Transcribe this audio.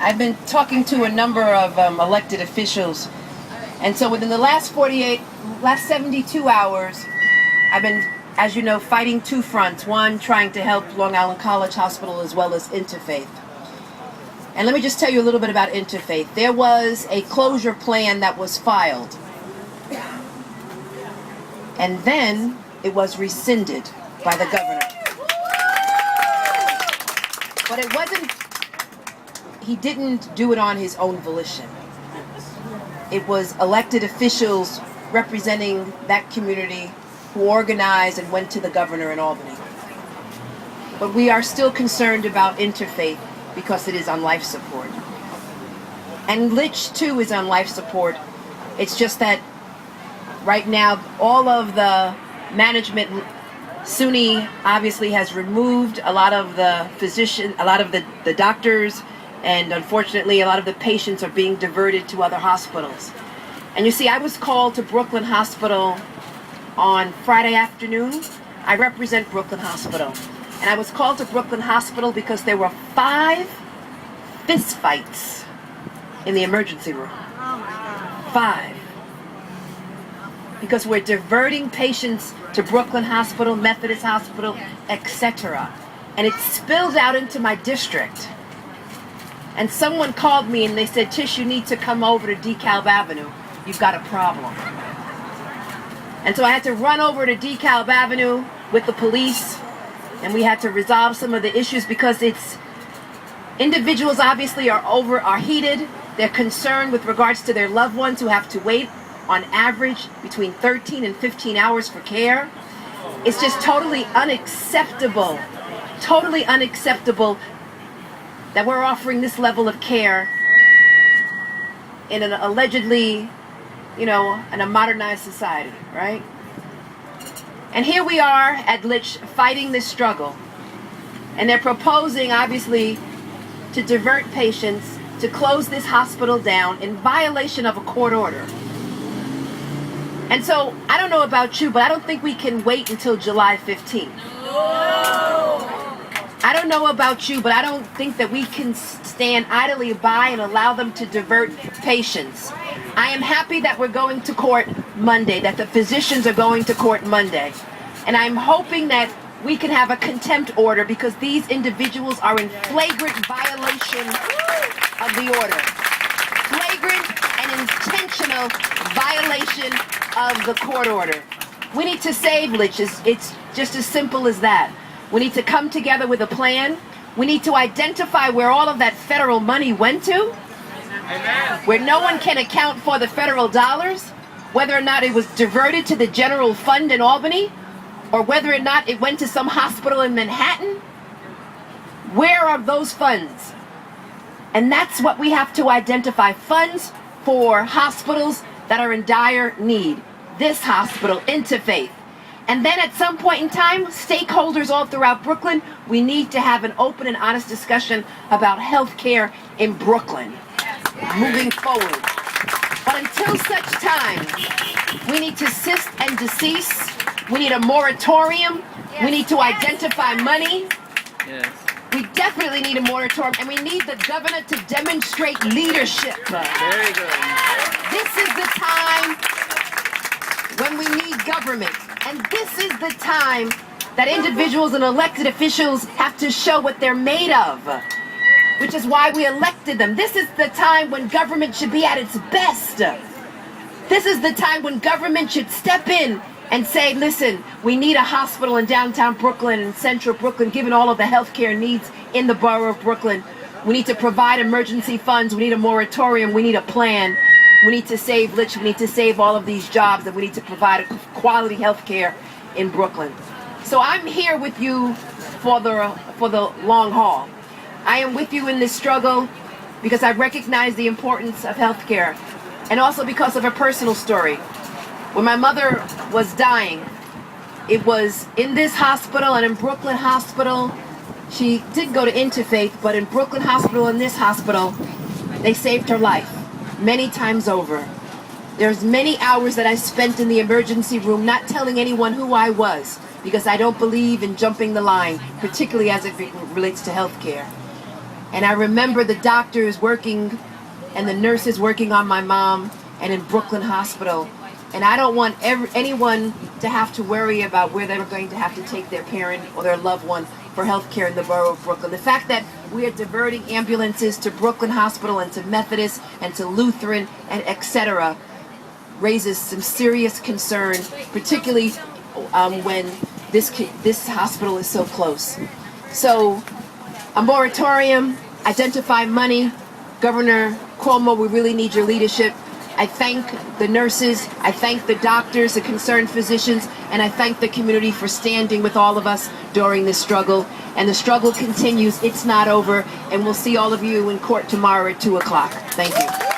I've been talking to a number of elected officials, and so within the last 72 hours, I've been, as you know, fighting two fronts. One, trying to help Long Island College Hospital as well as Interfaith. And let me just tell you a little bit about Interfaith. There was a closure plan that was filed, and then it was rescinded by the governor. But it wasn't, he didn't do it on his own volition. It was elected officials representing that community who organized and went to the governor in Albany. But we are still concerned about Interfaith because it is on life support. And LICH too is on life support. It's just that right now all of the management, SUNY obviously has removed a lot of the physicians, a lot of the doctors, and unfortunately a lot of the patients are being diverted to other hospitals. And you see, I was called to Brooklyn Hospital on Friday afternoon. I represent Brooklyn Hospital. And I was called to Brooklyn Hospital because there were 5 fistfights in the emergency room. 5. Because we're diverting patients to Brooklyn Hospital, Methodist Hospital, etc. And it spilled out into my district. And someone called me and they said, Tish, you need to come over to DeKalb Avenue. You've got a problem. And so I had to run over to DeKalb Avenue with the police, and we had to resolve some of the issues because it's individuals obviously are heated. They're concerned with regards to their loved ones who have to wait on average between 13 and 15 hours for care. It's just totally unacceptable that we're offering this level of care in an allegedly, in a modernized society, right? And here we are at LICH fighting this struggle. And they're proposing, obviously, to divert patients, to close this hospital down in violation of a court order. And so, I don't know about you, but I don't think we can wait until July 15th. I don't know about you, but I don't think that we can stand idly by and allow them to divert patients. I am happy that we're going to court Monday, that the physicians are going to court Monday. And I'm hoping that we can have a contempt order because these individuals are in flagrant violation of the order. Flagrant and intentional violation of the court order. We need to save LICH. It's just as simple as that. We need to come together with a plan. We need to identify where all of that federal money went to. Amen. Where no one can account for the federal dollars, whether or not it was diverted to the general fund in Albany, or whether or not it went to some hospital in Manhattan. Where are those funds? And that's what we have to identify. Funds for hospitals that are in dire need. This hospital, Interfaith. And then at some point in time, stakeholders all throughout Brooklyn, we need to have an open and honest discussion about health care in Brooklyn moving forward. But until such time, we need to cease and desist. We need a moratorium. We need to identify money. We definitely need a moratorium, and we need the governor to demonstrate leadership. Very good. This is the time when we need government. And this is the time that individuals and elected officials have to show what they're made of, which is why we elected them. This is the time when government should be at its best. This is the time when government should step in and say, listen, we need a hospital in downtown Brooklyn and central Brooklyn, given all of the healthcare needs in the borough of Brooklyn. We need to provide emergency funds. We need a moratorium. We need a plan. We need to save LICH. We need to save all of these jobs, and we need to provide quality health care in Brooklyn. So I'm here with you for the long haul. I am with you in this struggle because I recognize the importance of health care, and also because of a personal story. When my mother was dying, it was in this hospital and in Brooklyn Hospital. She did go to Interfaith, but in Brooklyn Hospital and this hospital, they saved her life many times over. There's many hours that I spent in the emergency room not telling anyone who I was because I don't believe in jumping the line, particularly as it relates to health care. And I remember the doctors working and the nurses working on my mom and in Brooklyn Hospital. And I don't want anyone to have to worry about where they're going to have to take their parent or their loved one for health care in the borough of Brooklyn. The fact that we are diverting ambulances to Brooklyn Hospital and to Methodist and to Lutheran and etc. raises some serious concern, particularly when this hospital is so close. So a moratorium, identify money. Governor Cuomo, we really need your leadership. I thank the nurses, I thank the doctors, the concerned physicians, and I thank the community for standing with all of us during this struggle. And the struggle continues, it's not over, and we'll see all of you in court tomorrow at 2 o'clock. Thank you.